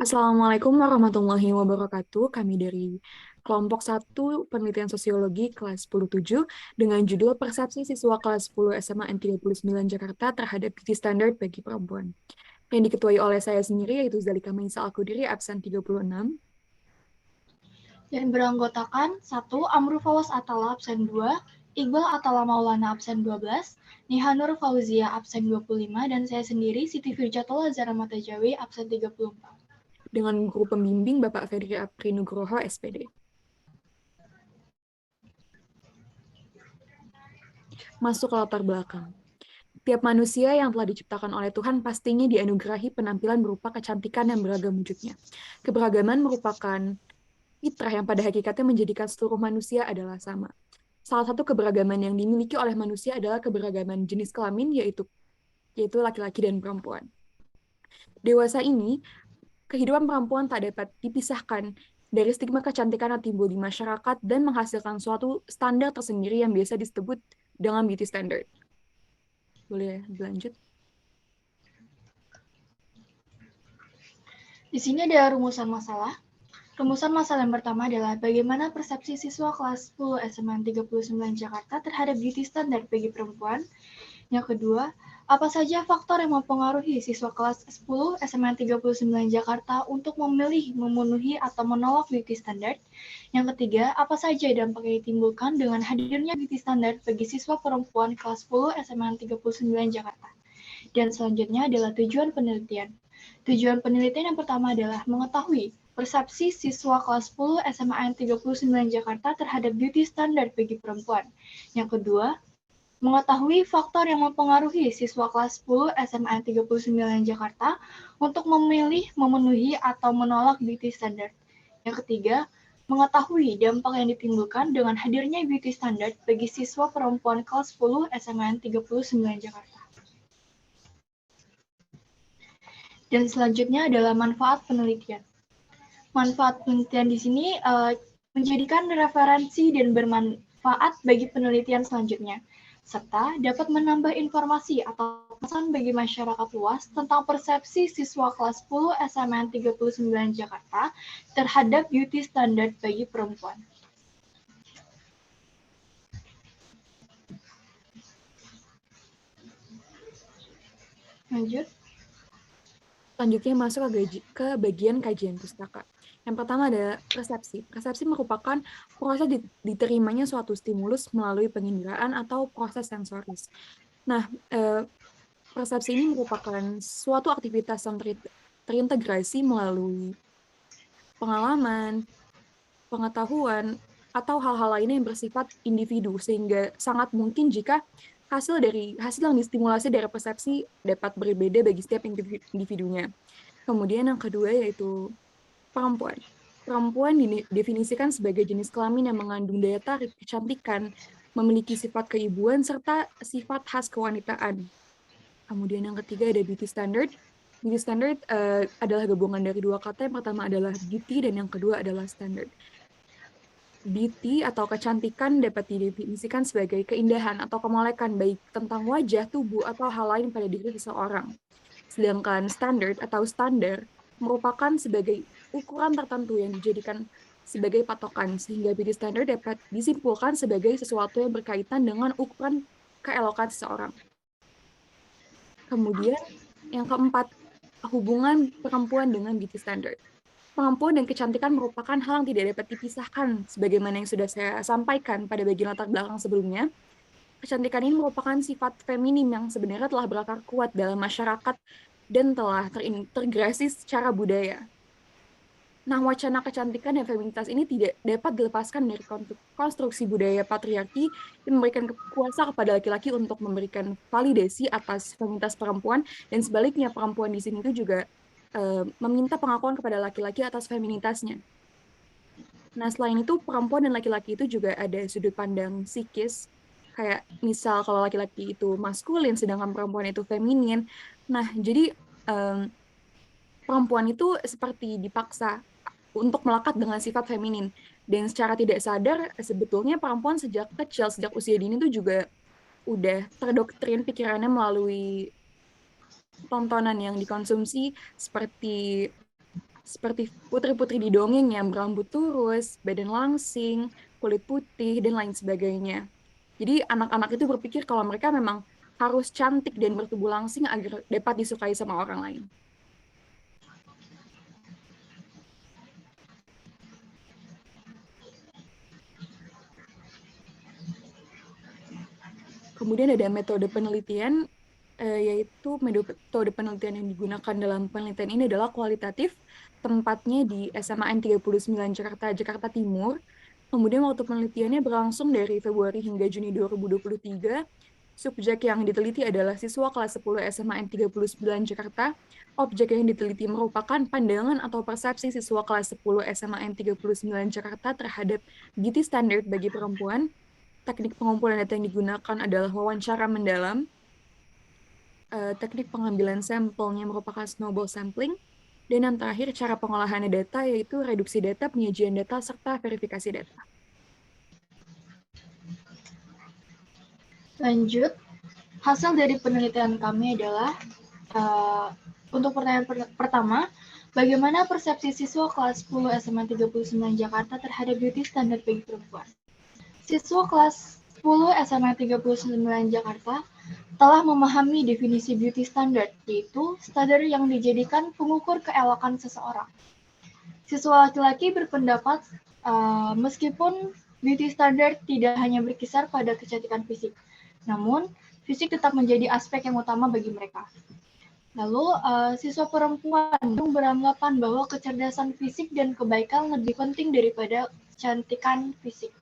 Assalamualaikum warahmatullahi wabarakatuh. Kami dari kelompok 1 Penelitian Sosiologi kelas 10-7 dengan judul Persepsi Siswa kelas 10 SMA N39 Jakarta terhadap beauty standard bagi perempuan. Yang diketuai oleh saya sendiri yaitu Zalika Maisa Alkudiri, absen 36. Dan beranggotakan 1. Amru Fawaz Atala absen 2, Iqbal Atala Maulana absen 12, Nihanur Fauzia absen 25, dan saya sendiri Siti Firjatullah Zara Matajawi absen 34. Dengan guru pembimbing Bapak Fedri Apri Nugroho, SPD. Masuk ke latar belakang. Tiap manusia yang telah diciptakan oleh Tuhan pastinya dianugerahi penampilan berupa kecantikan yang beragam wujudnya. Keberagaman merupakan fitrah yang pada hakikatnya menjadikan seluruh manusia adalah sama. Salah satu keberagaman yang dimiliki oleh manusia adalah keberagaman jenis kelamin, yaitu laki-laki dan perempuan. Dewasa ini, kehidupan perempuan tak dapat dipisahkan dari stigma kecantikan yang timbul di masyarakat dan menghasilkan suatu standar tersendiri yang biasa disebut dengan beauty standard. Boleh dilanjut? Di sini ada rumusan masalah. Rumusan masalah yang pertama adalah bagaimana persepsi siswa kelas 10 SMA 39 Jakarta terhadap beauty standard bagi perempuan. Yang kedua, apa saja faktor yang mempengaruhi siswa kelas 10 SMA 39 Jakarta untuk memilih, memenuhi, atau menolak beauty standard? Yang ketiga, apa saja dampak yang ditimbulkan dengan hadirnya beauty standard bagi siswa perempuan kelas 10 SMA 39 Jakarta? Dan selanjutnya adalah tujuan penelitian. Tujuan penelitian yang pertama adalah mengetahui persepsi siswa kelas 10 SMA 39 Jakarta terhadap beauty standard bagi perempuan. Yang kedua, mengetahui faktor yang mempengaruhi siswa kelas 10 SMA 39 Jakarta untuk memilih, memenuhi, atau menolak beauty standard. Yang ketiga, mengetahui dampak yang ditimbulkan dengan hadirnya beauty standard bagi siswa perempuan kelas 10 SMA 39 Jakarta. Dan selanjutnya adalah manfaat penelitian. Manfaat penelitian di sini menjadikan referensi dan bermanfaat bagi penelitian selanjutnya, serta dapat menambah informasi atau pesan bagi masyarakat luas tentang persepsi siswa kelas 10 SMN 39 Jakarta terhadap beauty standard bagi perempuan. Lanjut. Selanjutnya masuk ke bagian kajian pustaka. Yang pertama adalah persepsi. Persepsi merupakan proses diterimanya suatu stimulus melalui penginderaan atau proses sensoris. Nah, persepsi ini merupakan suatu aktivitas yang terintegrasi melalui pengalaman, pengetahuan, atau hal-hal lainnya yang bersifat individu, sehingga sangat mungkin jika hasil yang distimulasi dari persepsi dapat berbeda bagi setiap individunya. Kemudian yang kedua yaitu perempuan. Perempuan didefinisikan sebagai jenis kelamin yang mengandung daya tarik kecantikan, memiliki sifat keibuan, serta sifat khas kewanitaan. Kemudian yang ketiga ada beauty standard. Beauty standard adalah gabungan dari dua kata. Yang pertama adalah beauty dan yang kedua adalah standard. Beauty atau kecantikan dapat didefinisikan sebagai keindahan atau kemolekan baik tentang wajah, tubuh, atau hal lain pada diri seseorang. Sedangkan standard atau standar merupakan sebagai ukuran tertentu yang dijadikan sebagai patokan, sehingga beauty standard dapat disimpulkan sebagai sesuatu yang berkaitan dengan ukuran keelokan seseorang. Kemudian yang keempat, hubungan perempuan dengan beauty standard. Perempuan dan kecantikan merupakan hal yang tidak dapat dipisahkan, sebagaimana yang sudah saya sampaikan pada bagian latar belakang sebelumnya. Kecantikan ini merupakan sifat feminim yang sebenarnya telah berakar kuat dalam masyarakat dan telah terintegrasi secara budaya. Nah, wacana kecantikan dan feminitas ini tidak dapat dilepaskan dari konstruksi budaya patriarki yang memberikan kuasa kepada laki-laki untuk memberikan validasi atas feminitas perempuan, dan sebaliknya perempuan di sini itu juga meminta pengakuan kepada laki-laki atas feminitasnya. Nah, selain itu perempuan dan laki-laki itu juga ada sudut pandang psikis, kayak misal kalau laki-laki itu maskulin sedangkan perempuan itu feminin. Nah, jadi perempuan itu seperti dipaksa untuk melekat dengan sifat feminin. Dan secara tidak sadar, sebetulnya perempuan sejak kecil, sejak usia dini itu juga udah terdoktrin pikirannya melalui tontonan yang dikonsumsi seperti seperti putri-putri di dongeng yang berambut lurus, badan langsing, kulit putih, dan lain sebagainya. Jadi anak-anak itu berpikir kalau mereka memang harus cantik dan bertubuh langsing agar dapat disukai sama orang lain. Kemudian ada metode penelitian, yaitu metode penelitian yang digunakan dalam penelitian ini adalah kualitatif, tempatnya di SMAN 39 Jakarta, Jakarta Timur. Kemudian waktu penelitiannya berlangsung dari Februari hingga Juni 2023. Subjek yang diteliti adalah siswa kelas 10 SMAN 39 Jakarta. Objek yang diteliti merupakan pandangan atau persepsi siswa kelas 10 SMAN 39 Jakarta terhadap beauty standard bagi perempuan. Teknik pengumpulan data yang digunakan adalah wawancara mendalam. Teknik pengambilan sampelnya merupakan snowball sampling. Dan yang terakhir, cara pengolahan data yaitu reduksi data, penyajian data, serta verifikasi data. Lanjut, hasil dari penelitian kami adalah untuk pertanyaan pertama, bagaimana persepsi siswa kelas 10 SMA 39 Jakarta terhadap beauty standar bagi perempuan? Siswa kelas 10 SMA 39 Jakarta telah memahami definisi beauty standard, yaitu standar yang dijadikan pengukur keelokan seseorang. Siswa laki-laki berpendapat meskipun beauty standard tidak hanya berkisar pada kecantikan fisik, namun fisik tetap menjadi aspek yang utama bagi mereka. Lalu siswa perempuan beranggapan bahwa kecerdasan fisik dan kebaikan lebih penting daripada kecantikan fisik.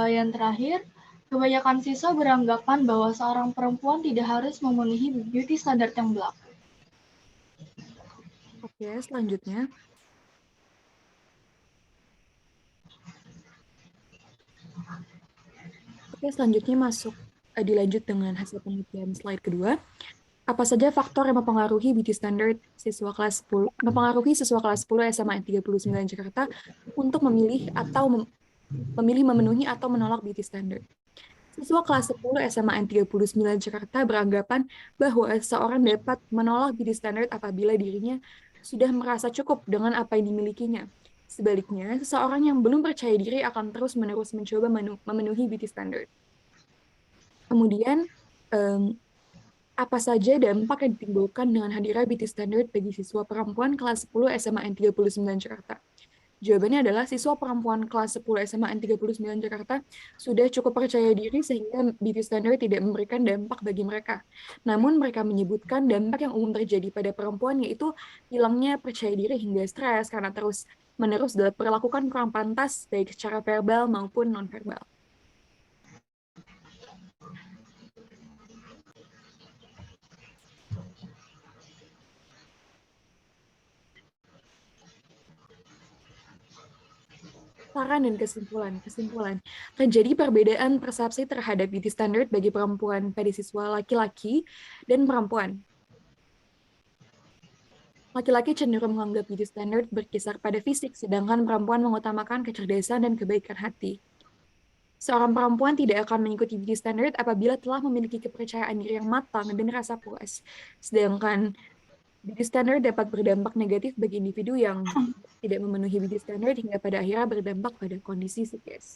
Yang terakhir, kebanyakan siswa beranggapan bahwa seorang perempuan tidak harus memenuhi beauty standard yang berlaku. Oke, selanjutnya. Oke, selanjutnya dilanjut dengan hasil penelitian slide kedua. Apa saja faktor yang mempengaruhi beauty standard mempengaruhi siswa kelas 10 SMA 39 Jakarta untuk memilih memenuhi atau menolak beauty standard? Siswa kelas 10 SMA 39 Jakarta beranggapan bahwa seorang dapat menolak beauty standard apabila dirinya sudah merasa cukup dengan apa yang dimilikinya. Sebaliknya, seseorang yang belum percaya diri akan terus-menerus mencoba memenuhi beauty standard. Kemudian, apa saja dampak yang ditimbulkan dengan hadirnya beauty standard bagi siswa perempuan kelas 10 SMAN 39 Jakarta? Jawabannya adalah siswa perempuan kelas 10 SMAN 39 Jakarta sudah cukup percaya diri sehingga beauty standard tidak memberikan dampak bagi mereka. Namun mereka menyebutkan dampak yang umum terjadi pada perempuan yaitu hilangnya percaya diri hingga stres karena terus-menerus diperlakukan kurang pantas baik secara verbal maupun non-verbal. Saran dan kesimpulan. Terjadi perbedaan persepsi terhadap beauty standard bagi perempuan pada siswa laki-laki dan perempuan. Laki-laki cenderung menganggap beauty standard berkisar pada fisik, sedangkan perempuan mengutamakan kecerdasan dan kebaikan hati. Seorang perempuan tidak akan mengikuti beauty standard apabila telah memiliki kepercayaan diri yang matang dan rasa puas. Sedangkan beauty standard dapat berdampak negatif bagi individu yang tidak memenuhi beauty standard hingga pada akhirnya berdampak pada kondisi psikis.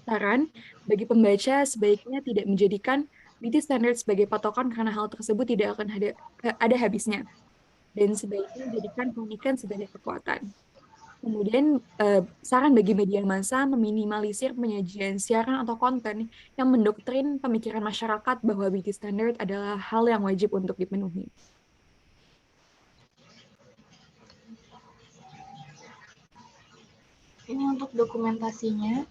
Saran, bagi pembaca sebaiknya tidak menjadikan beauty standard sebagai patokan karena hal tersebut tidak akan ada habisnya. Dan sebaiknya jadikan keunikan sebagai kekuatan. Kemudian, saran bagi media massa meminimalisir penyajian siaran atau konten yang mendoktrin pemikiran masyarakat bahwa beauty standard adalah hal yang wajib untuk dipenuhi. Ini untuk dokumentasinya.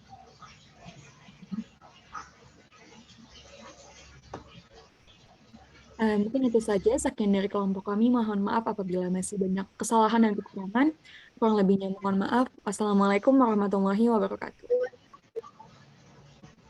Mungkin itu saja. Sekian dari kelompok kami. Mohon maaf apabila masih banyak kesalahan dan kekurangan. Kurang lebihnya mohon maaf. Wassalamualaikum warahmatullahi wabarakatuh.